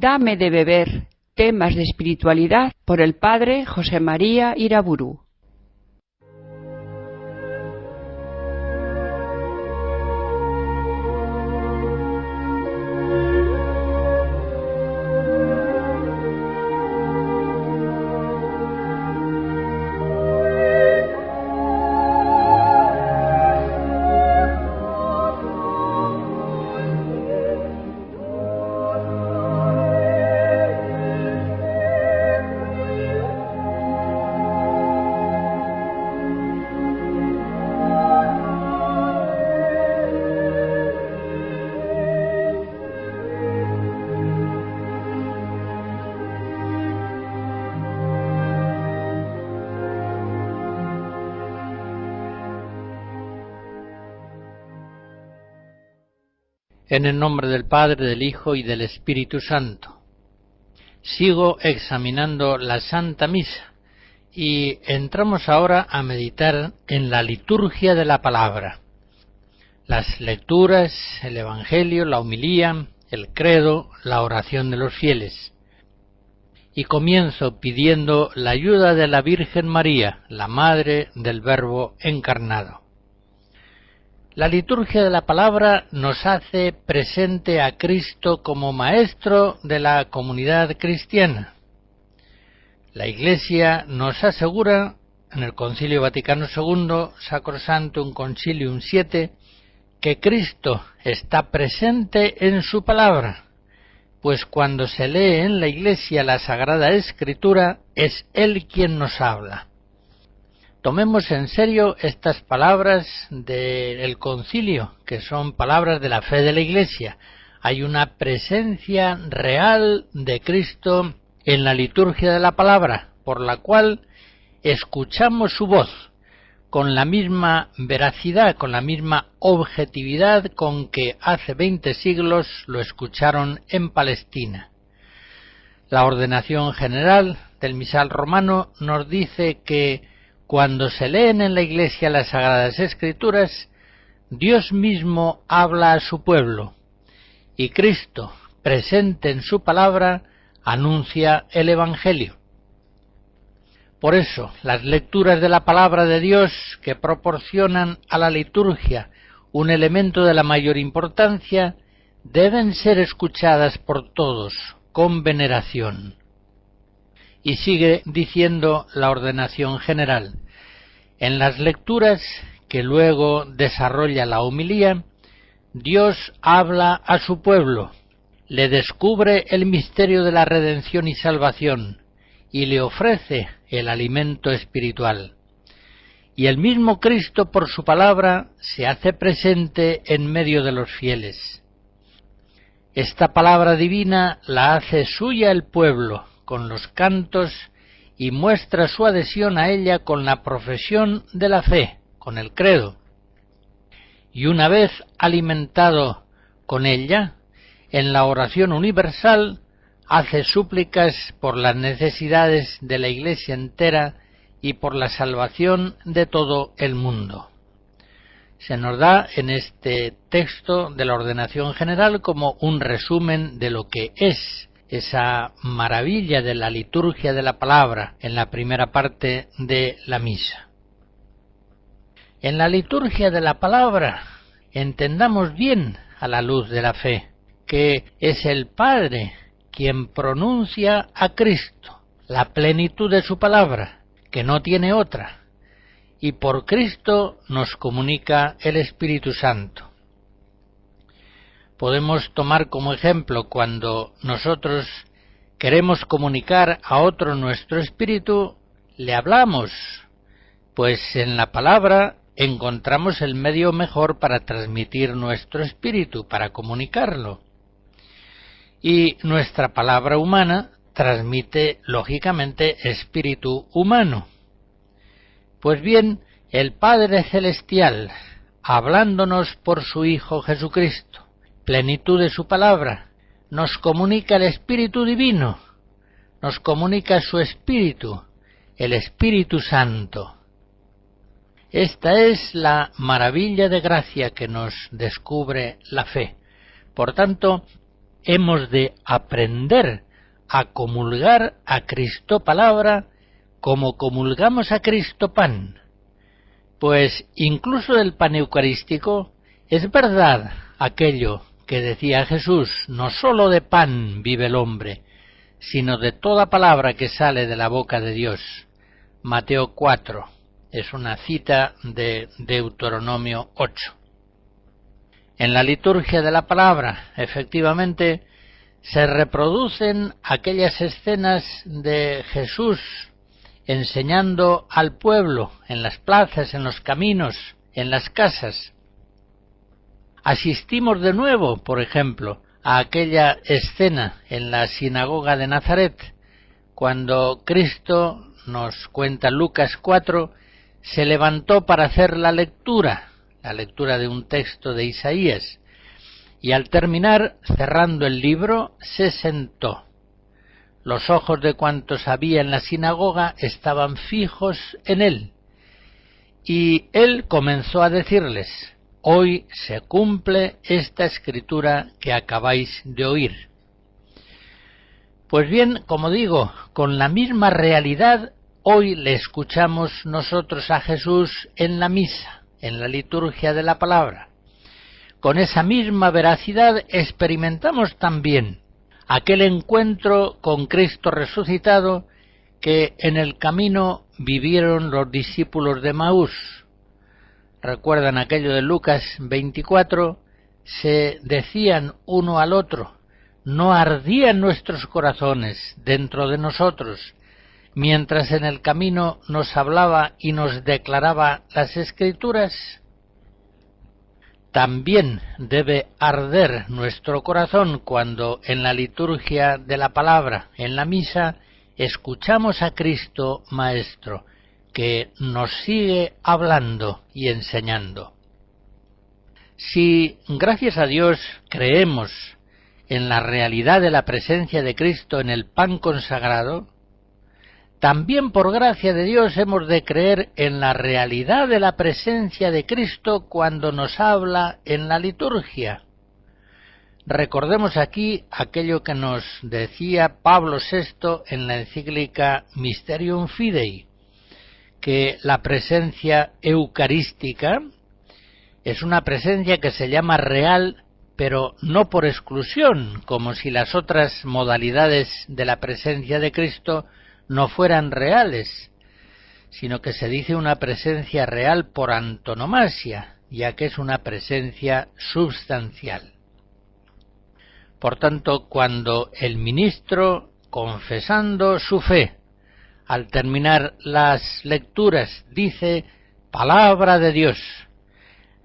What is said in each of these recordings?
Dame de beber, temas de espiritualidad, por el padre José María Iraburu. En el nombre del Padre, del Hijo y del Espíritu Santo. Sigo examinando la Santa Misa y entramos ahora a meditar en la liturgia de la palabra. Las lecturas, el Evangelio, la homilía, el credo, la oración de los fieles. Y comienzo pidiendo la ayuda de la Virgen María, la Madre del Verbo encarnado. La liturgia de la palabra nos hace presente a Cristo como Maestro de la comunidad cristiana. La Iglesia nos asegura, en el Concilio Vaticano II, Sacrosanctum Concilium 7, que Cristo está presente en su palabra, pues cuando se lee en la Iglesia la Sagrada Escritura, es Él quien nos habla. Tomemos en serio estas palabras del concilio, que son palabras de la fe de la Iglesia. Hay una presencia real de Cristo en la liturgia de la palabra, por la cual escuchamos su voz con la misma veracidad, con la misma objetividad con que hace 20 siglos lo escucharon en Palestina. La ordenación general del misal romano nos dice que cuando se leen en la Iglesia las Sagradas Escrituras, Dios mismo habla a su pueblo, y Cristo, presente en su palabra, anuncia el Evangelio. Por eso, las lecturas de la palabra de Dios que proporcionan a la liturgia un elemento de la mayor importancia, deben ser escuchadas por todos con veneración. Y sigue diciendo la ordenación general. En las lecturas que luego desarrolla la homilía, Dios habla a su pueblo, le descubre el misterio de la redención y salvación, y le ofrece el alimento espiritual. Y el mismo Cristo, por su palabra, se hace presente en medio de los fieles. Esta palabra divina la hace suya el pueblo, con los cantos, y muestra su adhesión a ella con la profesión de la fe, con el credo. Y una vez alimentado con ella, en la oración universal, hace súplicas por las necesidades de la Iglesia entera y por la salvación de todo el mundo. Se nos da en este texto de la ordenación general como un resumen de lo que es esa maravilla de la liturgia de la palabra en la primera parte de la misa. En la liturgia de la palabra entendamos bien, a la luz de la fe, que es el Padre quien pronuncia a Cristo, la plenitud de su palabra, que no tiene otra, y por Cristo nos comunica el Espíritu Santo. Podemos tomar como ejemplo cuando nosotros queremos comunicar a otro nuestro espíritu, le hablamos, pues en la palabra encontramos el medio mejor para transmitir nuestro espíritu, para comunicarlo. Y nuestra palabra humana transmite, lógicamente, espíritu humano. Pues bien, el Padre Celestial, hablándonos por su Hijo Jesucristo, plenitud de su palabra, nos comunica el Espíritu Divino, nos comunica su Espíritu, el Espíritu Santo. Esta es la maravilla de gracia que nos descubre la fe. Por tanto, hemos de aprender a comulgar a Cristo palabra como comulgamos a Cristo pan. Pues incluso del pan eucarístico es verdad aquello que decía Jesús: no sólo de pan vive el hombre, sino de toda palabra que sale de la boca de Dios. Mateo 4, es una cita de Deuteronomio 8. En la liturgia de la palabra, efectivamente, se reproducen aquellas escenas de Jesús enseñando al pueblo en las plazas, en los caminos, en las casas. Asistimos de nuevo, por ejemplo, a aquella escena en la sinagoga de Nazaret, cuando Cristo, nos cuenta Lucas 4, se levantó para hacer la lectura de un texto de Isaías, y al terminar, cerrando el libro, se sentó. Los ojos de cuantos había en la sinagoga estaban fijos en él, y él comenzó a decirles: hoy se cumple esta escritura que acabáis de oír. Pues bien, como digo, con la misma realidad, hoy le escuchamos nosotros a Jesús en la misa, en la liturgia de la palabra. Con esa misma veracidad experimentamos también aquel encuentro con Cristo resucitado que en el camino vivieron los discípulos de Emaús. Recuerdan aquello de Lucas 24, se decían uno al otro: no ardían nuestros corazones dentro de nosotros, mientras en el camino nos hablaba y nos declaraba las Escrituras. También debe arder nuestro corazón cuando en la liturgia de la palabra, en la misa, escuchamos a Cristo Maestro, que nos sigue hablando y enseñando. Si, gracias a Dios, creemos en la realidad de la presencia de Cristo en el pan consagrado, también por gracia de Dios hemos de creer en la realidad de la presencia de Cristo cuando nos habla en la liturgia. Recordemos aquí aquello que nos decía Pablo VI en la encíclica Mysterium Fidei, que la presencia eucarística es una presencia que se llama real, pero no por exclusión, como si las otras modalidades de la presencia de Cristo no fueran reales, sino que se dice una presencia real por antonomasia, ya que es una presencia substancial. Por tanto, cuando el ministro, confesando su fe, al terminar las lecturas, dice palabra de Dios,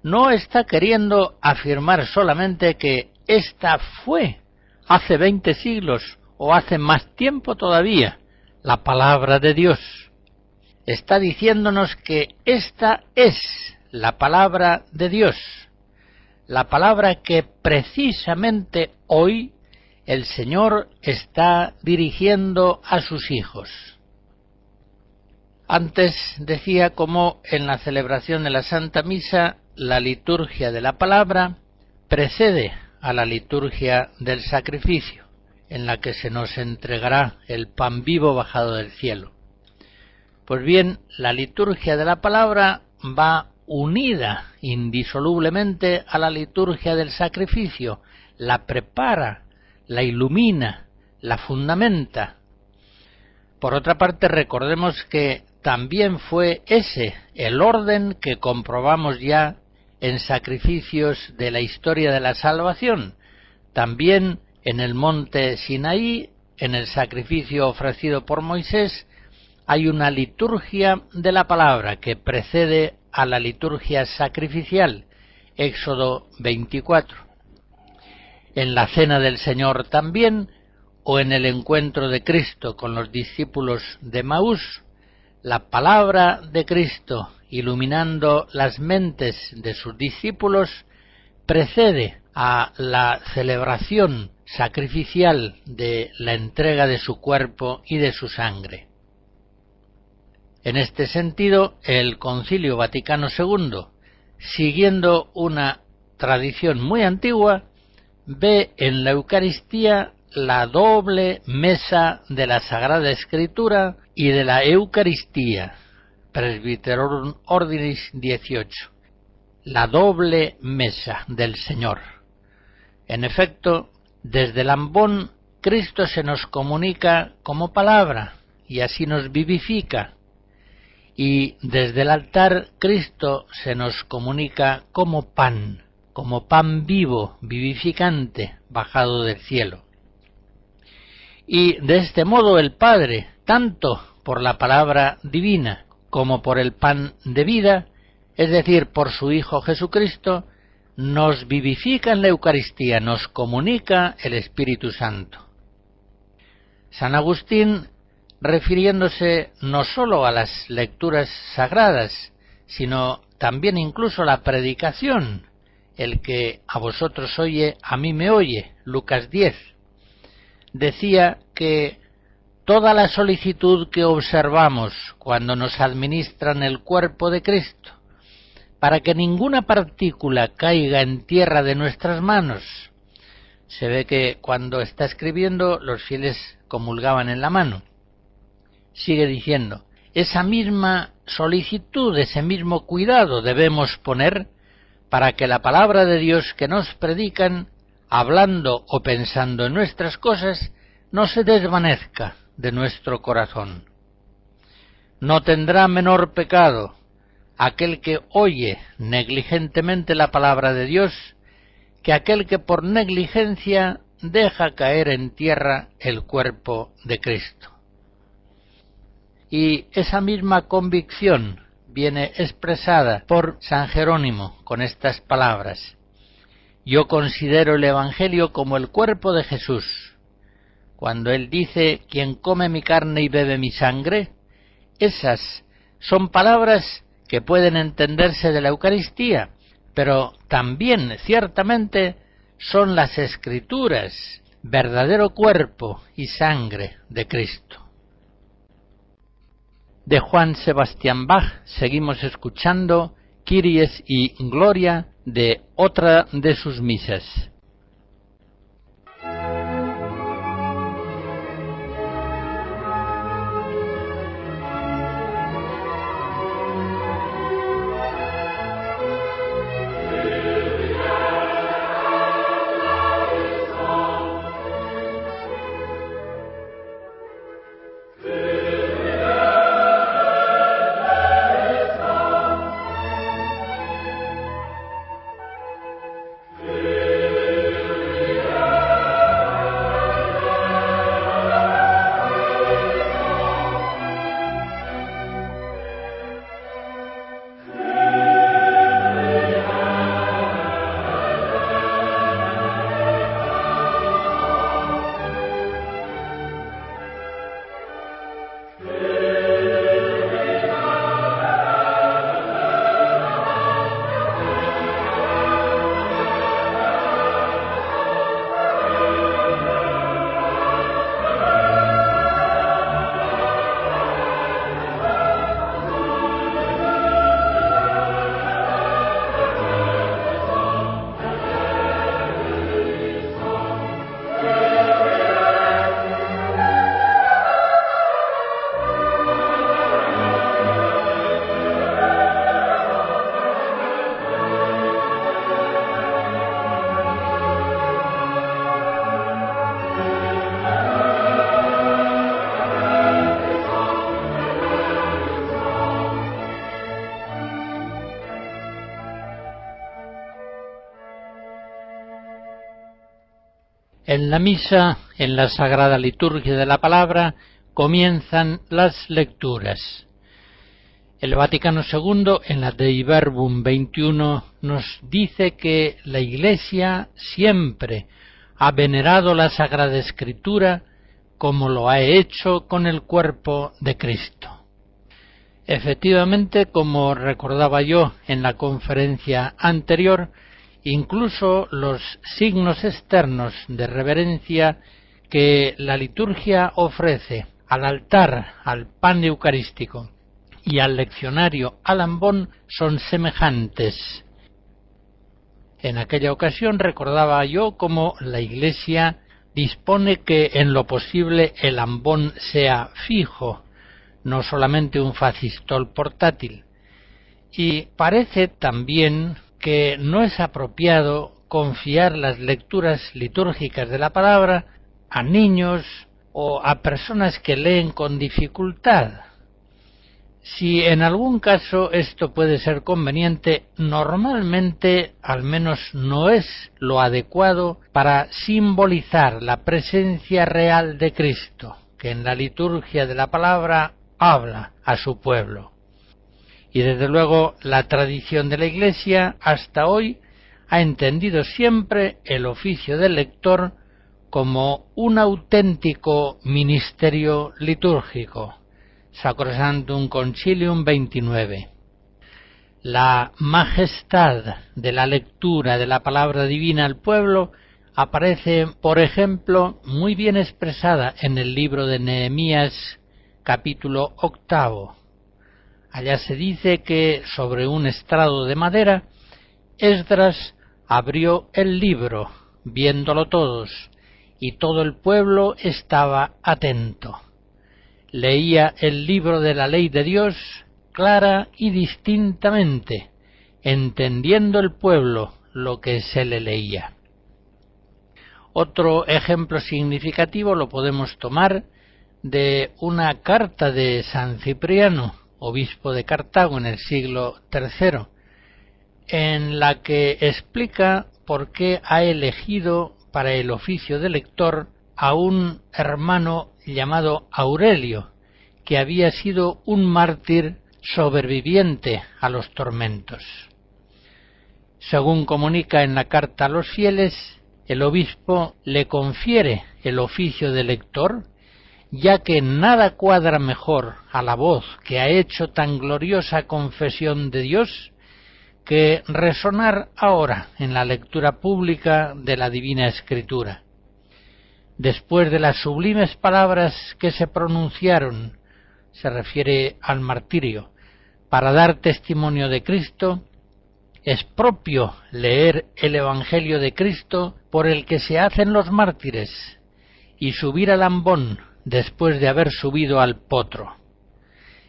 no está queriendo afirmar solamente que esta fue hace 20 siglos o hace más tiempo todavía la palabra de Dios. Está diciéndonos que esta es la palabra de Dios, la palabra que precisamente hoy el Señor está dirigiendo a sus hijos. Antes decía cómo en la celebración de la Santa Misa la liturgia de la palabra precede a la liturgia del sacrificio, en la que se nos entregará el pan vivo bajado del cielo. Pues bien, la liturgia de la palabra va unida indisolublemente a la liturgia del sacrificio, la prepara, la ilumina, la fundamenta. Por otra parte, recordemos que también fue ese el orden que comprobamos ya en sacrificios de la historia de la salvación, también en el monte Sinaí, en el sacrificio ofrecido por Moisés, hay una liturgia de la palabra que precede a la liturgia sacrificial, Éxodo 24. En la cena del Señor también, o en el encuentro de Cristo con los discípulos de Emaús, la palabra de Cristo, iluminando las mentes de sus discípulos, precede a la celebración sacrificial de la entrega de su cuerpo y de su sangre. En este sentido, el Concilio Vaticano II, siguiendo una tradición muy antigua, ve en la Eucaristía la doble mesa de la Sagrada Escritura y de la Eucaristía, Presbyterorum Ordinis 18, la doble mesa del Señor. En efecto, desde el ambón Cristo se nos comunica como palabra y así nos vivifica, y desde el altar Cristo se nos comunica como pan vivo, vivificante, bajado del cielo. Y de este modo el Padre, tanto por la palabra divina como por el pan de vida, es decir, por su Hijo Jesucristo, nos vivifica en la Eucaristía, nos comunica el Espíritu Santo. San Agustín, refiriéndose no sólo a las lecturas sagradas, sino también incluso a la predicación, el que a vosotros oye, a mí me oye, Lucas 10, decía que toda la solicitud que observamos cuando nos administran el cuerpo de Cristo, para que ninguna partícula caiga en tierra de nuestras manos. Se ve que cuando está escribiendo los fieles comulgaban en la mano. Sigue diciendo, esa misma solicitud, ese mismo cuidado debemos poner para que la palabra de Dios que nos predican, hablando o pensando en nuestras cosas, no se desvanezca de nuestro corazón. No tendrá menor pecado aquel que oye negligentemente la palabra de Dios que aquel que por negligencia deja caer en tierra el cuerpo de Cristo. Y esa misma convicción viene expresada por San Jerónimo con estas palabras: yo considero el Evangelio como el cuerpo de Jesús. Cuando él dice, quien come mi carne y bebe mi sangre, esas son palabras que pueden entenderse de la Eucaristía, pero también, ciertamente, son las Escrituras, verdadero cuerpo y sangre de Cristo. De Juan Sebastián Bach seguimos escuchando Kyries y Gloria de otra de sus misas. En la misa, en la Sagrada Liturgia de la Palabra, comienzan las lecturas. El Vaticano II, en la Dei Verbum 21, nos dice que la Iglesia siempre ha venerado la Sagrada Escritura como lo ha hecho con el cuerpo de Cristo. Efectivamente, como recordaba yo en la conferencia anterior, incluso los signos externos de reverencia que la liturgia ofrece al altar, al pan eucarístico y al leccionario, al ambón, son semejantes. En aquella ocasión recordaba yo cómo la Iglesia dispone que en lo posible el ambón sea fijo, no solamente un facistol portátil. Y parece también que no es apropiado confiar las lecturas litúrgicas de la palabra a niños o a personas que leen con dificultad. Si en algún caso esto puede ser conveniente, normalmente al menos no es lo adecuado para simbolizar la presencia real de Cristo, que en la liturgia de la palabra habla a su pueblo. Y desde luego la tradición de la Iglesia hasta hoy ha entendido siempre el oficio del lector como un auténtico ministerio litúrgico. Sacrosanctum Concilium 29. La majestad de la lectura de la palabra divina al pueblo aparece, por ejemplo, muy bien expresada en el libro de Nehemías, capítulo 8. Allá se dice que sobre un estrado de madera, Esdras abrió el libro, viéndolo todos, y todo el pueblo estaba atento. Leía el libro de la ley de Dios clara y distintamente, entendiendo el pueblo lo que se le leía. Otro ejemplo significativo lo podemos tomar de una carta de San Cipriano, obispo de Cartago en el siglo III, en la que explica por qué ha elegido para el oficio de lector a un hermano llamado Aurelio, que había sido un mártir sobreviviente a los tormentos. Según comunica en la carta a los fieles, el obispo le confiere el oficio de lector, ya que nada cuadra mejor a la voz que ha hecho tan gloriosa confesión de Dios que resonar ahora en la lectura pública de la Divina Escritura. Después de las sublimes palabras que se pronunciaron, se refiere al martirio, para dar testimonio de Cristo, es propio leer el Evangelio de Cristo por el que se hacen los mártires y subir al ambón después de haber subido al potro.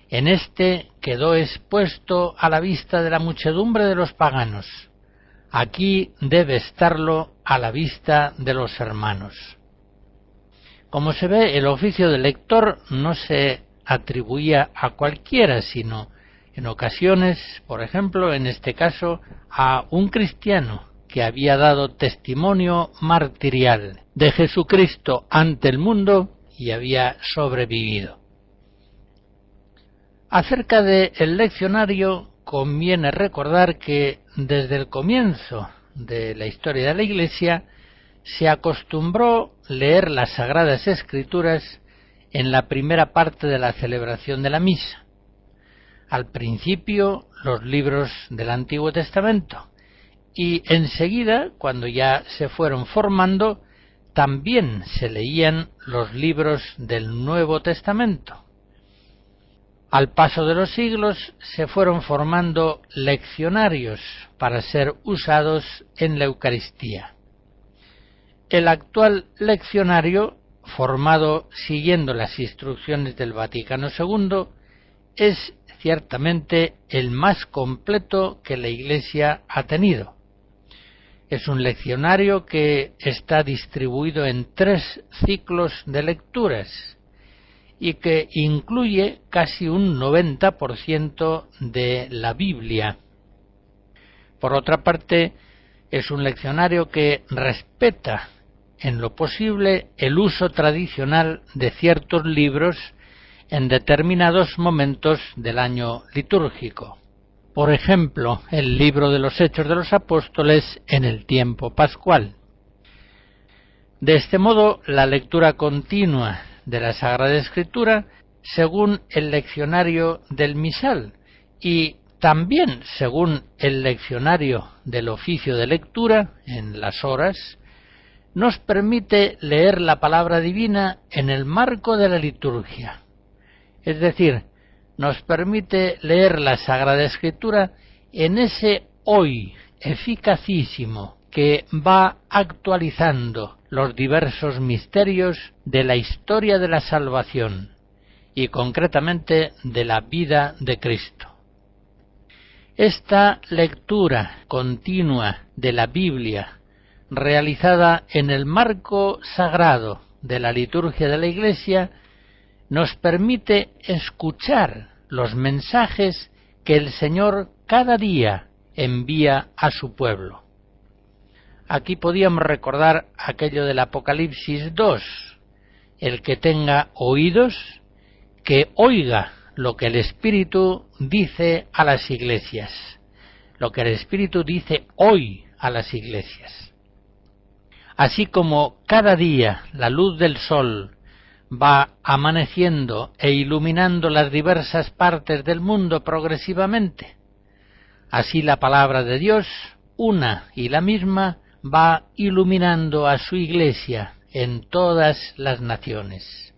En este quedó expuesto a la vista de la muchedumbre de los paganos. Aquí debe estarlo a la vista de los hermanos. Como se ve, el oficio de lector no se atribuía a cualquiera, sino en ocasiones, por ejemplo, en este caso, a un cristiano que había dado testimonio martirial de Jesucristo ante el mundo y había sobrevivido. Acerca del leccionario, conviene recordar que desde el comienzo de la historia de la Iglesia se acostumbró leer las Sagradas Escrituras en la primera parte de la celebración de la misa. Al principio, los libros del Antiguo Testamento, y enseguida, cuando ya se fueron formando, también se leían los libros del Nuevo Testamento. Al paso de los siglos se fueron formando leccionarios para ser usados en la Eucaristía. El actual leccionario, formado siguiendo las instrucciones del Vaticano II, es ciertamente el más completo que la Iglesia ha tenido. Es un leccionario que está distribuido en 3 ciclos de lecturas y que incluye casi un 90% de la Biblia. Por otra parte, es un leccionario que respeta en lo posible el uso tradicional de ciertos libros en determinados momentos del año litúrgico. Por ejemplo, el libro de los Hechos de los Apóstoles en el tiempo pascual. De este modo, la lectura continua de la Sagrada Escritura, según el leccionario del misal y también según el leccionario del oficio de lectura en las horas, nos permite leer la palabra divina en el marco de la liturgia. Es decir, nos permite leer la Sagrada Escritura en ese hoy eficacísimo que va actualizando los diversos misterios de la historia de la salvación y concretamente de la vida de Cristo. Esta lectura continua de la Biblia, realizada en el marco sagrado de la liturgia de la Iglesia, nos permite escuchar los mensajes que el Señor cada día envía a su pueblo. Aquí podíamos recordar aquello del Apocalipsis 2, el que tenga oídos, que oiga lo que el Espíritu dice a las iglesias, lo que el Espíritu dice hoy a las iglesias. Así como cada día la luz del sol va amaneciendo e iluminando las diversas partes del mundo progresivamente, así la palabra de Dios, una y la misma, va iluminando a su iglesia en todas las naciones.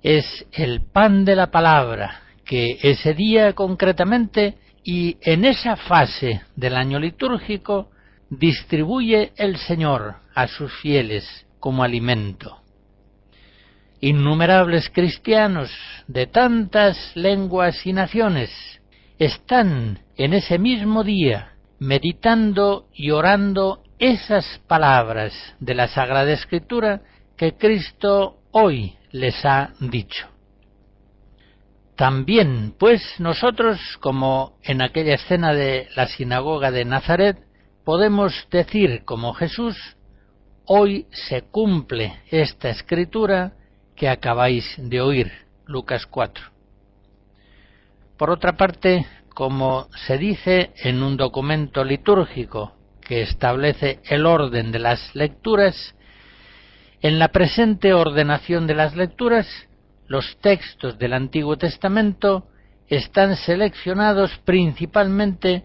Es el pan de la palabra que ese día concretamente y en esa fase del año litúrgico distribuye el Señor a sus fieles como alimento. Innumerables cristianos de tantas lenguas y naciones están en ese mismo día meditando y orando esas palabras de la Sagrada Escritura que Cristo hoy les ha dicho. También, pues, nosotros, como en aquella escena de la sinagoga de Nazaret, podemos decir como Jesús: hoy se cumple esta Escritura que acabáis de oír. Lucas 4. Por otra parte, como se dice en un documento litúrgico que establece el orden de las lecturas, en la presente ordenación de las lecturas, los textos del Antiguo Testamento están seleccionados principalmente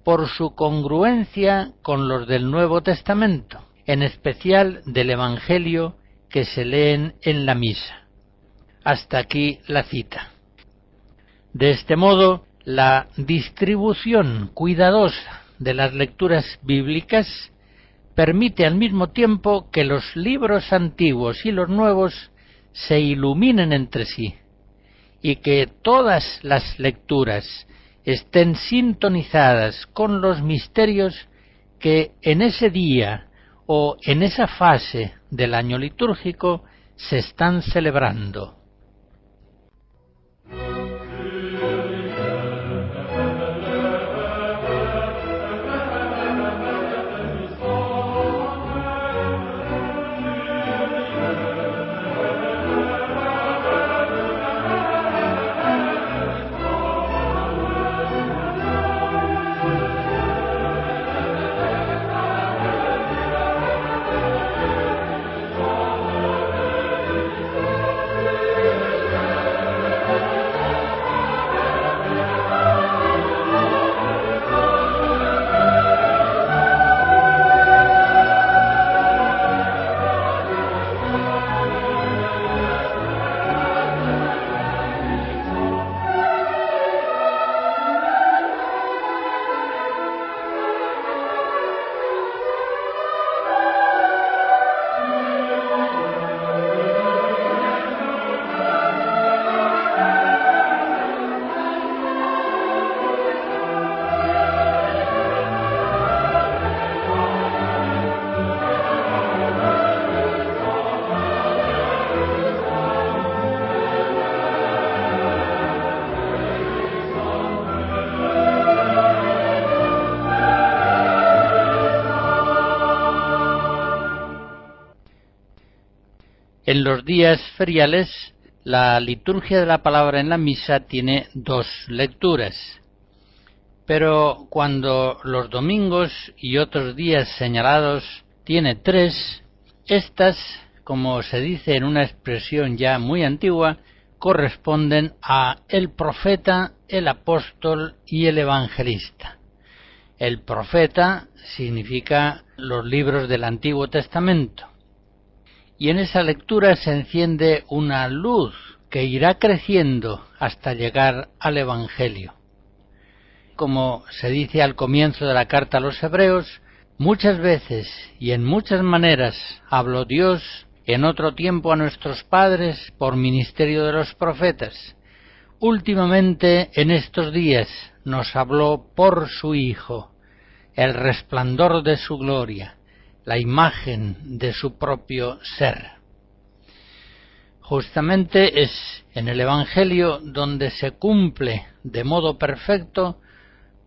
por su congruencia con los del Nuevo Testamento, en especial del Evangelio que se leen en la misa. Hasta aquí la cita. De este modo, la distribución cuidadosa de las lecturas bíblicas permite al mismo tiempo que los libros antiguos y los nuevos se iluminen entre sí y que todas las lecturas estén sintonizadas con los misterios que en ese día o en esa fase del año litúrgico se están celebrando. En los días feriales, la liturgia de la palabra en la misa tiene 2 lecturas, pero cuando los domingos y otros días señalados tiene 3, estas, como se dice en una expresión ya muy antigua, corresponden a el profeta, el apóstol y el evangelista. El profeta significa los libros del Antiguo Testamento. Y en esa lectura se enciende una luz que irá creciendo hasta llegar al Evangelio. como se dice al comienzo de la carta a los Hebreos, muchas veces y en muchas maneras habló Dios en otro tiempo a nuestros padres por ministerio de los profetas. Últimamente, en estos días, nos habló por su Hijo, el resplandor de su gloria, la imagen de su propio ser. Justamente es en el Evangelio donde se cumple de modo perfecto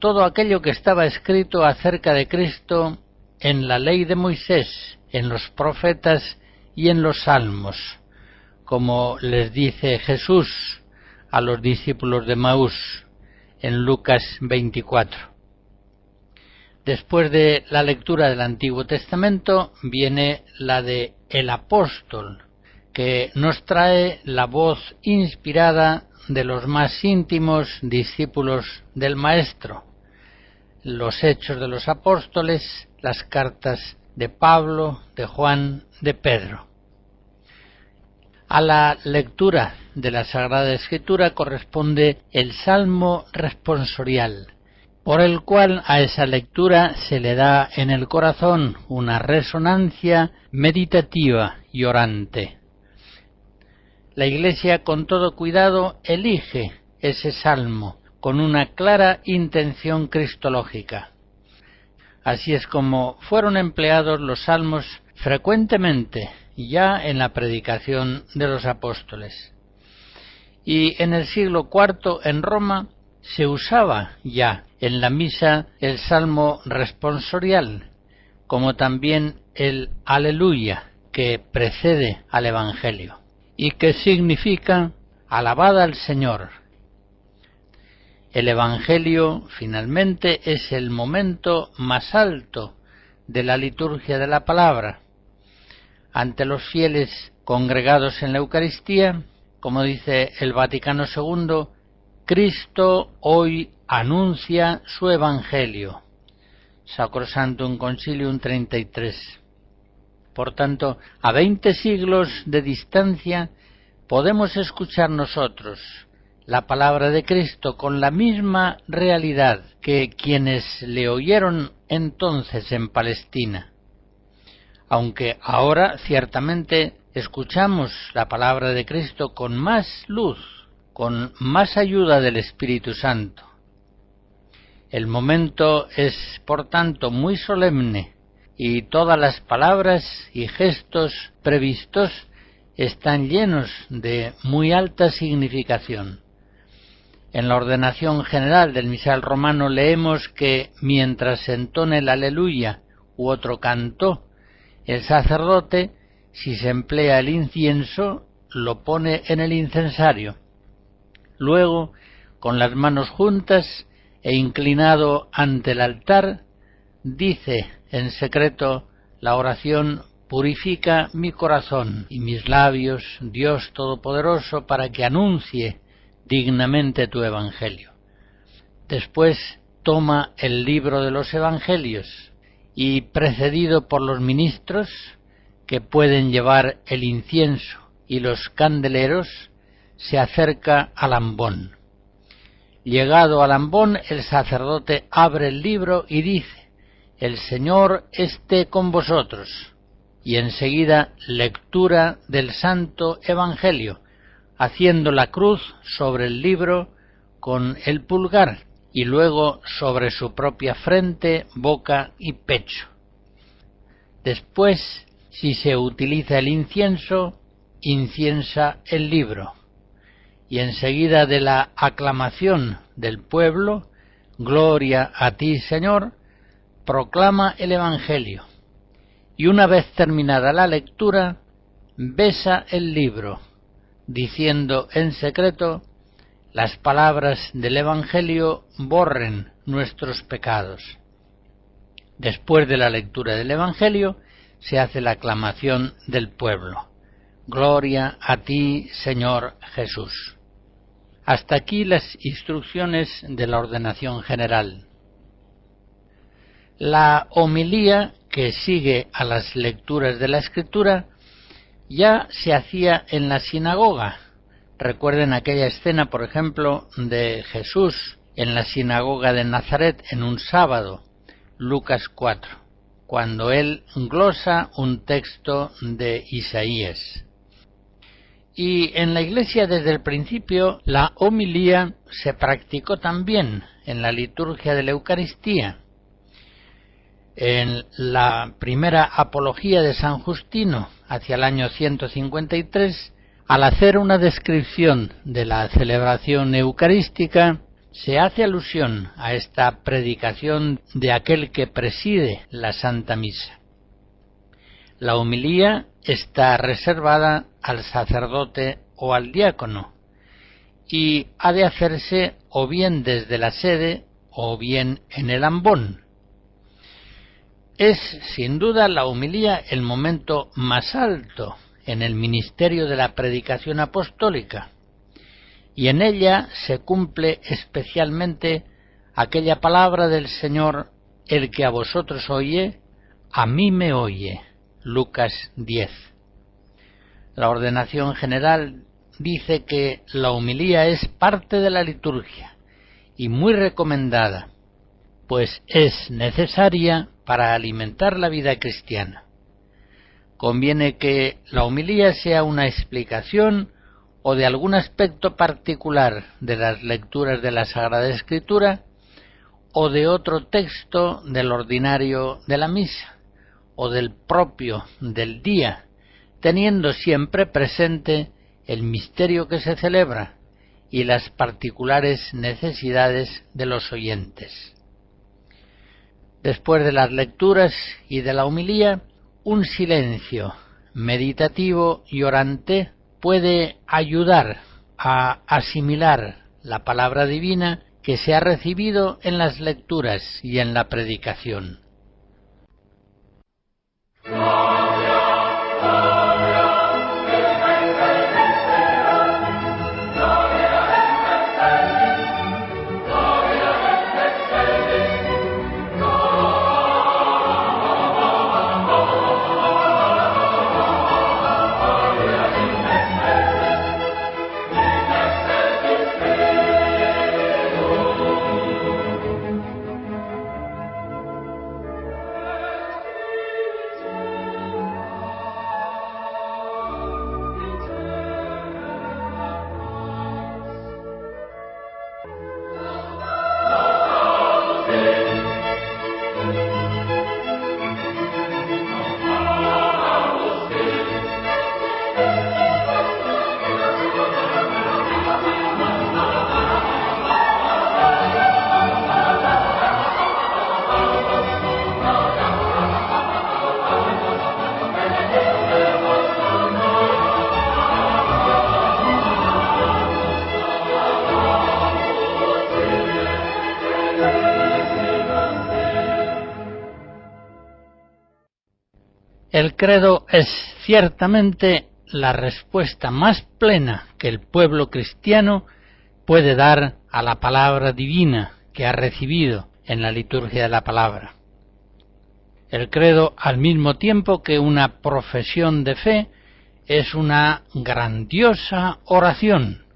todo aquello que estaba escrito acerca de Cristo en la ley de Moisés, en los profetas y en los salmos, como les dice Jesús a los discípulos de Maús en Lucas 24. Después de la lectura del Antiguo Testamento viene la de el apóstol, que nos trae la voz inspirada de los más íntimos discípulos del Maestro, los Hechos de los Apóstoles, las cartas de Pablo, de Juan, de Pedro. A la lectura de la Sagrada Escritura corresponde el Salmo responsorial, por el cual a esa lectura se le da en el corazón una resonancia meditativa y orante. La Iglesia con todo cuidado elige ese salmo con una clara intención cristológica. Así es como fueron empleados los salmos frecuentemente ya en la predicación de los apóstoles. Y en el siglo IV en Roma se usaba ya en la misa el salmo responsorial, como también el Aleluya que precede al Evangelio, y que significa alabad al Señor. El Evangelio, finalmente, es el momento más alto de la liturgia de la palabra. Ante los fieles congregados en la Eucaristía, como dice el Vaticano II, Cristo hoy anuncia su Evangelio. Sacrosanctum Concilium 33. Por tanto, a 20 siglos de distancia podemos escuchar nosotros la palabra de Cristo con la misma realidad que quienes le oyeron entonces en Palestina. Aunque ahora ciertamente escuchamos la palabra de Cristo con más luz, con más ayuda del Espíritu Santo. El momento es, por tanto, muy solemne y todas las palabras y gestos previstos están llenos de muy alta significación. En la ordenación general del misal romano leemos que mientras se entone el Aleluya u otro canto, el sacerdote, si se emplea el incienso, lo pone en el incensario. Luego, con las manos juntas e inclinado ante el altar, dice en secreto la oración: purifica mi corazón y mis labios, Dios Todopoderoso, para que anuncie dignamente tu Evangelio. Después toma el libro de los Evangelios y, precedido por los ministros que pueden llevar el incienso y los candeleros, se acerca al ambón. Llegado al ambón, el sacerdote abre el libro y dice: el Señor esté con vosotros. Y enseguida lectura del Santo Evangelio, haciendo la cruz sobre el libro con el pulgar y luego sobre su propia frente, boca y pecho. Después, si se utiliza el incienso, inciensa el libro. Y enseguida de la aclamación del pueblo, gloria a ti, Señor, proclama el Evangelio. Y una vez terminada la lectura, besa el libro, diciendo en secreto: las palabras del Evangelio borren nuestros pecados. Después de la lectura del Evangelio, se hace la aclamación del pueblo: gloria a ti, Señor Jesús. Hasta aquí las instrucciones de la ordenación general. La homilía que sigue a las lecturas de la Escritura ya se hacía en la sinagoga. Recuerden aquella escena, por ejemplo, de Jesús en la sinagoga de Nazaret en un sábado, Lucas 4, cuando él glosa un texto de Isaías. Y en la Iglesia desde el principio la homilía se practicó también en la liturgia de la Eucaristía. En la primera apología de San Justino, hacia el año 153, al hacer una descripción de la celebración eucarística, se hace alusión a esta predicación de aquel que preside la Santa Misa. La homilía está reservada al sacerdote o al diácono y ha de hacerse o bien desde la sede o bien en el ambón. Es sin duda la homilía el momento más alto en el ministerio de la predicación apostólica, y en ella se cumple especialmente aquella palabra del Señor: el que a vosotros oye, a mí me oye. Lucas 10. La ordenación general dice que la homilía es parte de la liturgia y muy recomendada, pues es necesaria para alimentar la vida cristiana. Conviene que la homilía sea una explicación o de algún aspecto particular de las lecturas de la Sagrada Escritura o de otro texto del ordinario de la misa o del propio del día, teniendo siempre presente el misterio que se celebra y las particulares necesidades de los oyentes. Después de las lecturas y de la homilía, un silencio meditativo y orante puede ayudar a asimilar la palabra divina que se ha recibido en las lecturas y en la predicación. El credo es ciertamente la respuesta más plena que el pueblo cristiano puede dar a la palabra divina que ha recibido en la liturgia de la palabra. El credo, al mismo tiempo que una profesión de fe, es una grandiosa oración.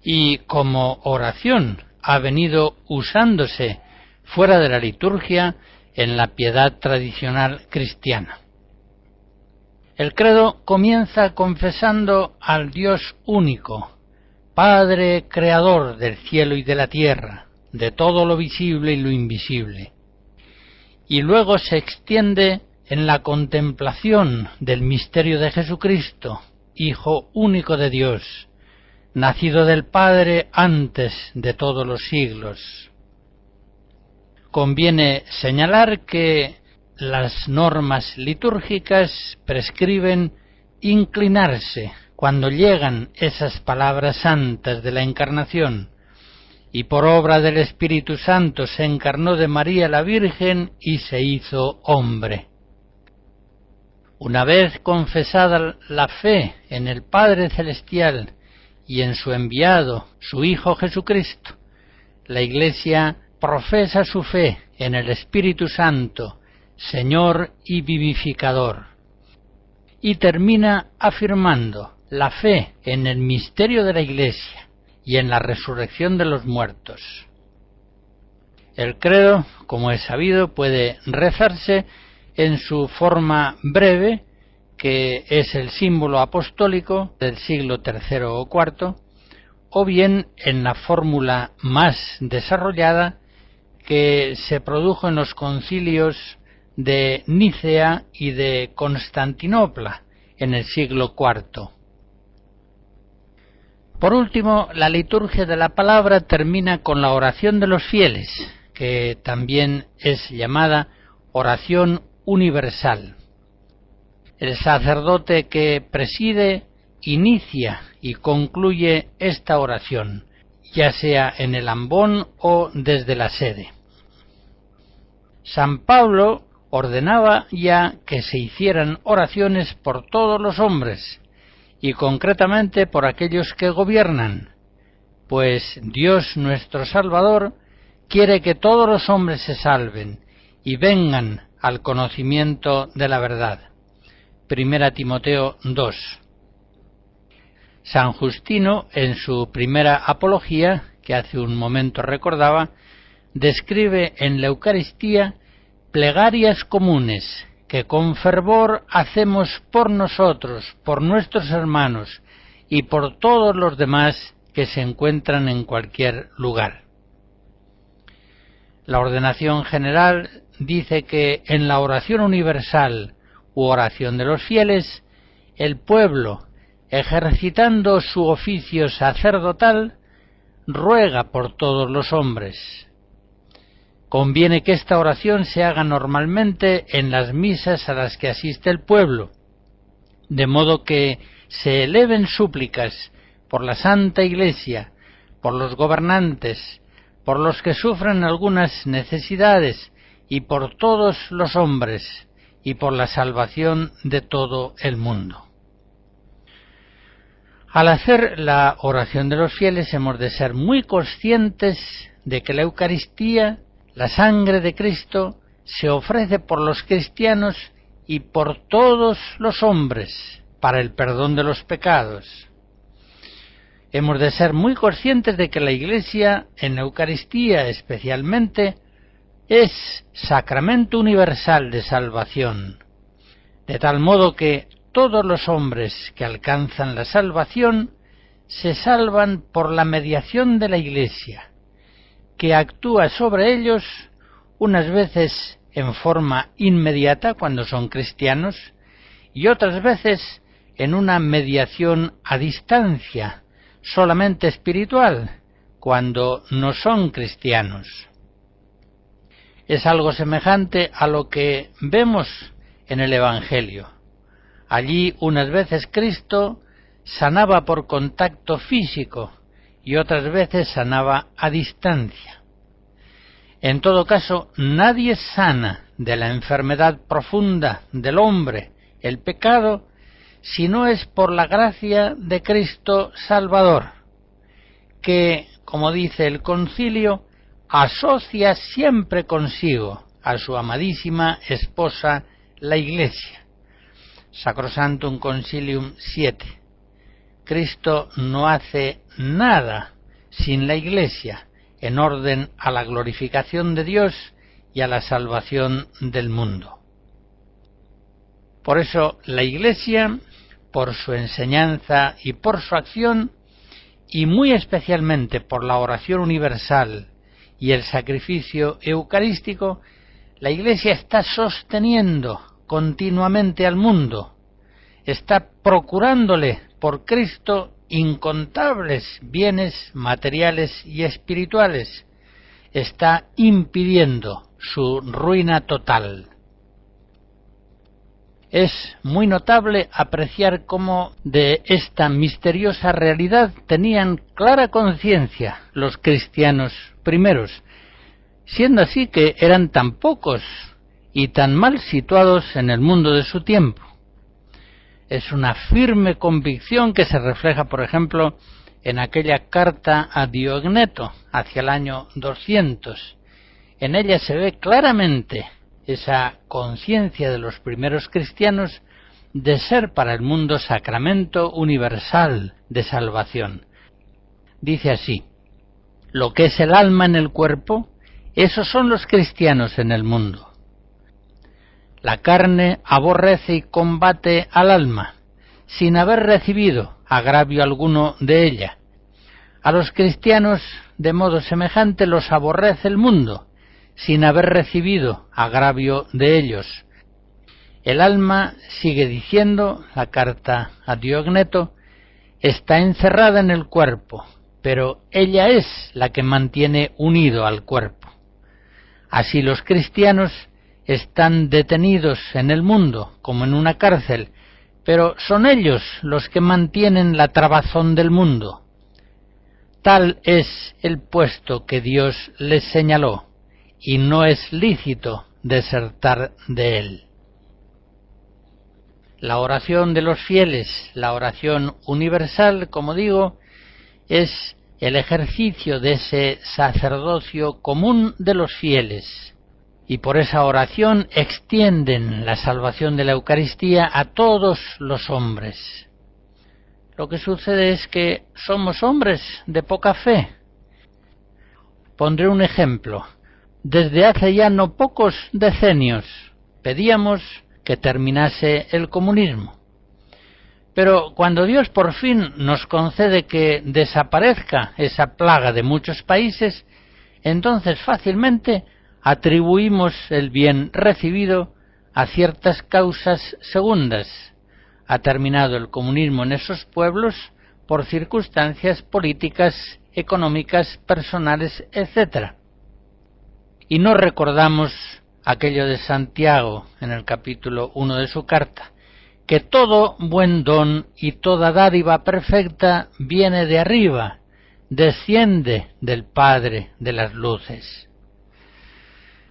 Y como oración ha venido usándose fuera de la liturgia en la piedad tradicional cristiana. El credo comienza confesando al Dios único, Padre creador del cielo y de la tierra, de todo lo visible y lo invisible. Y luego se extiende en la contemplación del misterio de Jesucristo, Hijo único de Dios, nacido del Padre antes de todos los siglos. Conviene señalar que las normas litúrgicas prescriben inclinarse cuando llegan esas palabras santas de la Encarnación, y por obra del Espíritu Santo se encarnó de María la Virgen y se hizo hombre. Una vez confesada la fe en el Padre Celestial y en su enviado, su Hijo Jesucristo, la Iglesia profesa su fe en el Espíritu Santo, Señor y vivificador, y termina afirmando la fe en el misterio de la Iglesia y en la resurrección de los muertos. El credo, como es sabido, puede rezarse en su forma breve, que es el símbolo apostólico del siglo III o IV, o bien en la fórmula más desarrollada que se produjo en los concilios de Nicea y de Constantinopla en el siglo IV. Por último, la liturgia de la palabra termina con la oración de los fieles, que también es llamada oración universal. El sacerdote que preside inicia y concluye esta oración, ya sea en el ambón o desde la sede. San Pablo ordenaba ya que se hicieran oraciones por todos los hombres, y concretamente por aquellos que gobiernan, pues Dios nuestro Salvador quiere que todos los hombres se salven y vengan al conocimiento de la verdad. 1 Timoteo 2. San Justino, en su primera apología, que hace un momento recordaba, describe en la Eucaristía plegarias comunes que con fervor hacemos por nosotros, por nuestros hermanos y por todos los demás que se encuentran en cualquier lugar. La ordenación general dice que en la oración universal u oración de los fieles, el pueblo, ejercitando su oficio sacerdotal, ruega por todos los hombres. Conviene que esta oración se haga normalmente en las misas a las que asiste el pueblo, de modo que se eleven súplicas por la Santa Iglesia, por los gobernantes, por los que sufren algunas necesidades y por todos los hombres, y por la salvación de todo el mundo. Al hacer la oración de los fieles hemos de ser muy conscientes de que la Eucaristía, la sangre de Cristo, se ofrece por los cristianos y por todos los hombres para el perdón de los pecados. Hemos de ser muy conscientes de que la Iglesia, en la Eucaristía especialmente, es sacramento universal de salvación, de tal modo que todos los hombres que alcanzan la salvación se salvan por la mediación de la Iglesia, que actúa sobre ellos unas veces en forma inmediata cuando son cristianos y otras veces en una mediación a distancia, solamente espiritual, cuando no son cristianos. Es algo semejante a lo que vemos en el Evangelio. Allí unas veces Cristo sanaba por contacto físico y otras veces sanaba a distancia. En todo caso, nadie sana de la enfermedad profunda del hombre, el pecado, si no es por la gracia de Cristo Salvador, que, como dice el concilio, asocia siempre consigo a su amadísima esposa, la Iglesia. Sacrosanctum Concilium 7. Cristo no hace nada sin la Iglesia, en orden a la glorificación de Dios y a la salvación del mundo. Por eso la Iglesia, por su enseñanza y por su acción, y muy especialmente por la oración universal y el sacrificio eucarístico, la Iglesia está sosteniendo continuamente al mundo, está procurándole por Cristo incontables bienes materiales y espirituales, está impidiendo su ruina total. Es muy notable apreciar cómo de esta misteriosa realidad tenían clara conciencia los cristianos primeros, siendo así que eran tan pocos y tan mal situados en el mundo de su tiempo. Es una firme convicción que se refleja, por ejemplo, en aquella carta a Diogneto, hacia el año 200. En ella se ve claramente esa conciencia de los primeros cristianos de ser para el mundo sacramento universal de salvación, dice así: lo que es el alma en el cuerpo, esos son los cristianos en el mundo. La carne aborrece y combate al alma, sin haber recibido agravio alguno de ella. A los cristianos, de modo semejante, los aborrece el mundo, sin haber recibido agravio de ellos. El alma, sigue diciendo la carta a Diogneto, está encerrada en el cuerpo, pero ella es la que mantiene unido al cuerpo. Así los cristianos están detenidos en el mundo, como en una cárcel, pero son ellos los que mantienen la trabazón del mundo. Tal es el puesto que Dios les señaló, y no es lícito desertar de él. La oración de los fieles, la oración universal, como digo, es el ejercicio de ese sacerdocio común de los fieles, y por esa oración extienden la salvación de la Eucaristía a todos los hombres. Lo que sucede es que somos hombres de poca fe. Pondré un ejemplo. Desde hace ya no pocos decenios pedíamos que terminase el comunismo. Pero cuando Dios por fin nos concede que desaparezca esa plaga de muchos países, entonces fácilmente atribuimos el bien recibido a ciertas causas segundas. Ha terminado el comunismo en esos pueblos por circunstancias políticas, económicas, personales, etc. Y no recordamos aquello de Santiago en el capítulo 1 de su carta, que todo buen don y toda dádiva perfecta viene de arriba, desciende del Padre de las luces.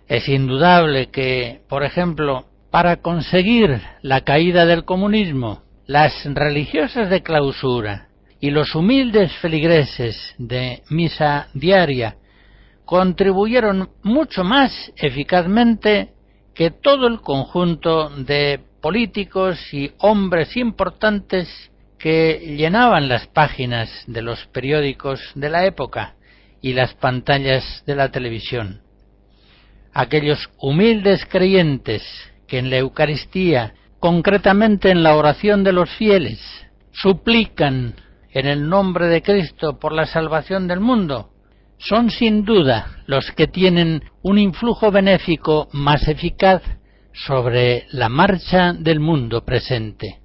Es indudable que, por ejemplo, para conseguir la caída del comunismo, las religiosas de clausura y los humildes feligreses de misa diaria contribuyeron mucho más eficazmente que todo el conjunto de políticos y hombres importantes que llenaban las páginas de los periódicos de la época y las pantallas de la televisión. Aquellos humildes creyentes que en la Eucaristía, concretamente en la oración de los fieles, suplican en el nombre de Cristo por la salvación del mundo, son sin duda los que tienen un influjo benéfico más eficaz sobre la marcha del mundo presente.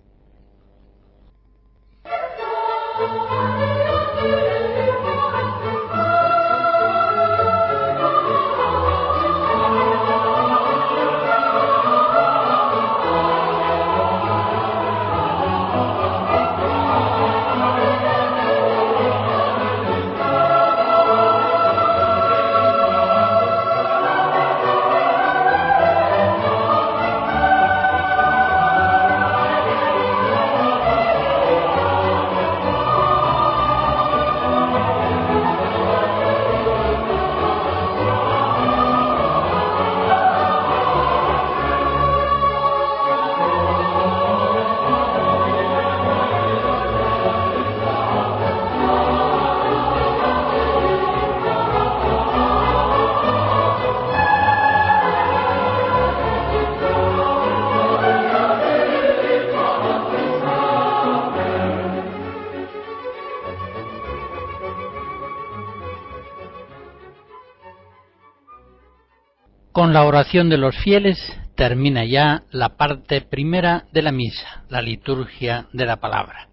Con la oración de los fieles termina ya la parte primera de la misa, la liturgia de la palabra.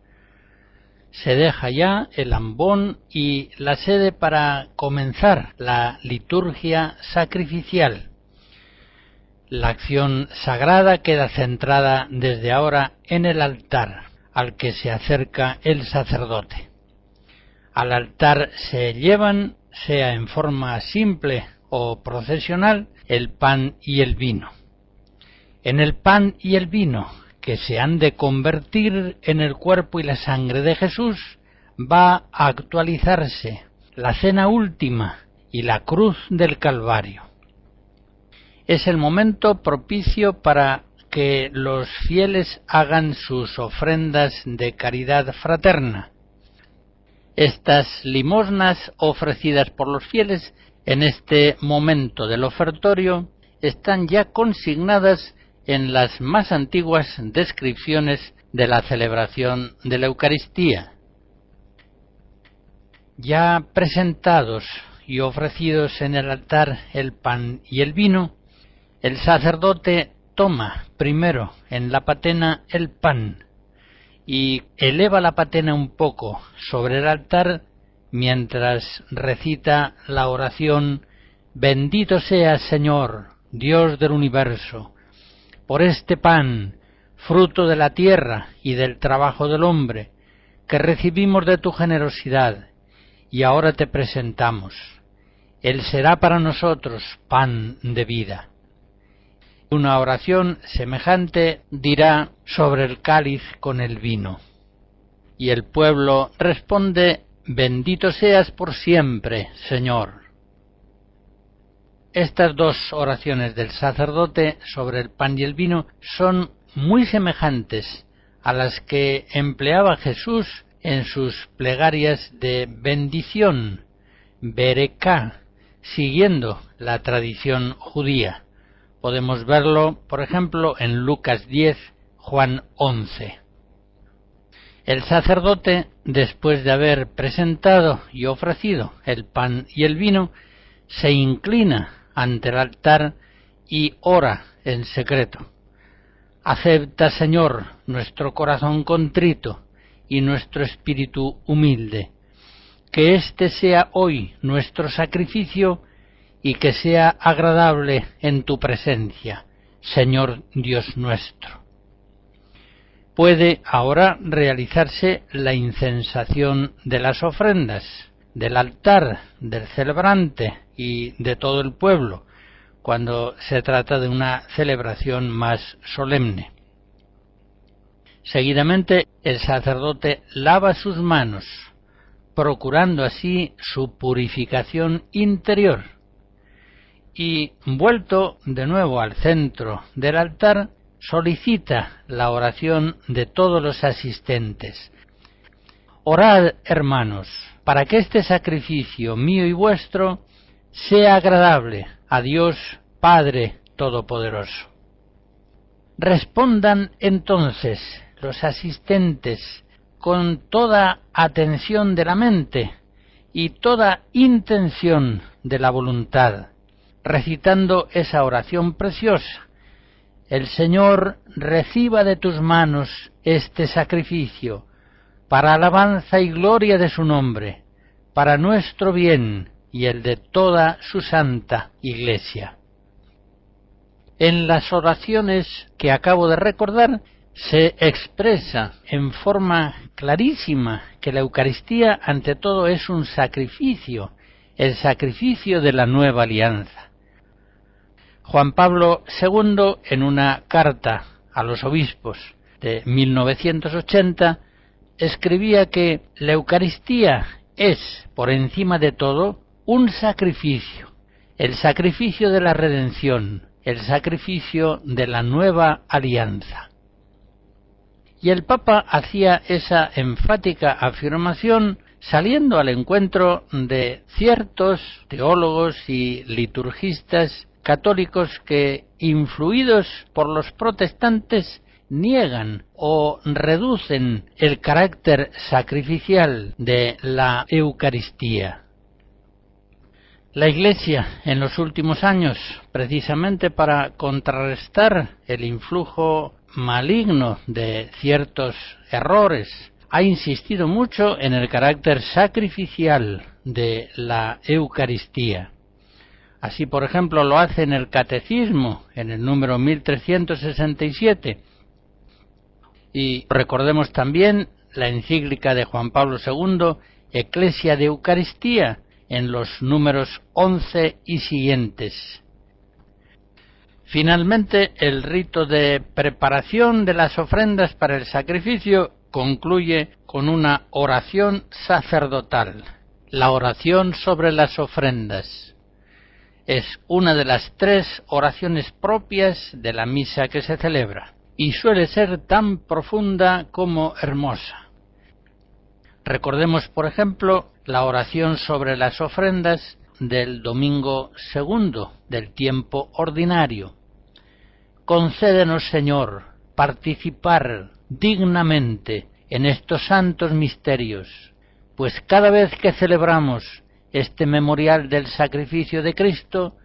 Se deja ya el ambón y la sede para comenzar la liturgia sacrificial. La acción sagrada queda centrada desde ahora en el altar, al que se acerca el sacerdote. Al altar se llevan, sea en forma simple o procesional, el pan y el vino. En el pan y el vino, que se han de convertir en el cuerpo y la sangre de Jesús, va a actualizarse la cena última y la cruz del Calvario. Es el momento propicio para que los fieles hagan sus ofrendas de caridad fraterna. Estas limosnas ofrecidas por los fieles en este momento del ofertorio están ya consignadas en las más antiguas descripciones de la celebración de la Eucaristía. Ya presentados y ofrecidos en el altar el pan y el vino, el sacerdote toma primero en la patena el pan y eleva la patena un poco sobre el altar mientras recita la oración: Bendito seas, Señor, Dios del universo, por este pan, fruto de la tierra y del trabajo del hombre, que recibimos de tu generosidad, y ahora te presentamos. Él será para nosotros pan de vida. Una oración semejante dirá sobre el cáliz con el vino. Y el pueblo responde: Bendito seas por siempre, Señor. Estas dos oraciones del sacerdote sobre el pan y el vino son muy semejantes a las que empleaba Jesús en sus plegarias de bendición, bereká, siguiendo la tradición judía. Podemos verlo, por ejemplo, en Lucas 10, Juan 11. El sacerdote, después de haber presentado y ofrecido el pan y el vino, se inclina ante el altar y ora en secreto. Acepta, Señor, nuestro corazón contrito y nuestro espíritu humilde. Que este sea hoy nuestro sacrificio y que sea agradable en tu presencia, Señor Dios nuestro. Puede ahora realizarse la incensación de las ofrendas, del altar, del celebrante y de todo el pueblo, cuando se trata de una celebración más solemne. Seguidamente el sacerdote lava sus manos, procurando así su purificación interior, y, vuelto de nuevo al centro del altar, solicita la oración de todos los asistentes. Orad, hermanos, para que este sacrificio mío y vuestro sea agradable a Dios Padre Todopoderoso. Respondan entonces los asistentes con toda atención de la mente y toda intención de la voluntad, recitando esa oración preciosa: El Señor reciba de tus manos este sacrificio, para alabanza y gloria de su nombre, para nuestro bien y el de toda su santa Iglesia. En las oraciones que acabo de recordar se expresa en forma clarísima que la Eucaristía ante todo es un sacrificio, el sacrificio de la nueva alianza. Juan Pablo II, en una carta a los obispos de 1980, escribía que la Eucaristía es, por encima de todo, un sacrificio, el sacrificio de la redención, el sacrificio de la nueva alianza. Y el Papa hacía esa enfática afirmación saliendo al encuentro de ciertos teólogos y liturgistas católicos que, influidos por los protestantes, niegan o reducen el carácter sacrificial de la Eucaristía. La Iglesia, en los últimos años, precisamente para contrarrestar el influjo maligno de ciertos errores, ha insistido mucho en el carácter sacrificial de la Eucaristía. Así, por ejemplo, lo hace en el Catecismo, en el número 1367. Y recordemos también la encíclica de Juan Pablo II, Ecclesia de Eucaristía, en los números 11 y siguientes. Finalmente, el rito de preparación de las ofrendas para el sacrificio concluye con una oración sacerdotal, la oración sobre las ofrendas. Es una de las 3 oraciones propias de la misa que se celebra, y suele ser tan profunda como hermosa. Recordemos, por ejemplo, la oración sobre las ofrendas del domingo segundo del tiempo ordinario. Concédenos, Señor, participar dignamente en estos santos misterios, pues cada vez que celebramos este memorial del sacrificio de Cristo,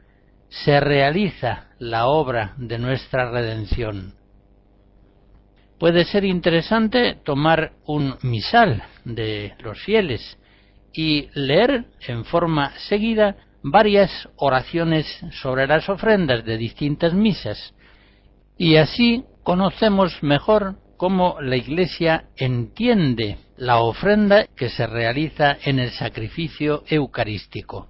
se realiza la obra de nuestra redención. Puede ser interesante tomar un misal de los fieles y leer en forma seguida varias oraciones sobre las ofrendas de distintas misas, y así conocemos mejor cómo la Iglesia entiende la ofrenda que se realiza en el sacrificio eucarístico.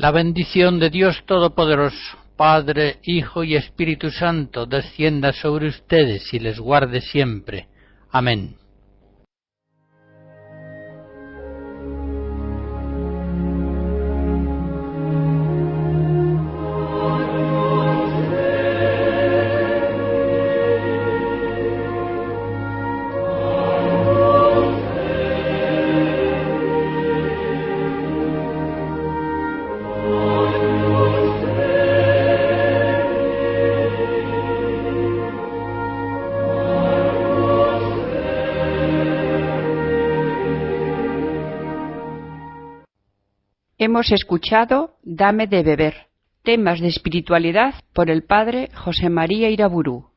La bendición de Dios Todopoderoso, Padre, Hijo y Espíritu Santo, descienda sobre ustedes y les guarde siempre. Amén. Hemos escuchado Dame de beber, temas de espiritualidad por el padre José María Iraburu.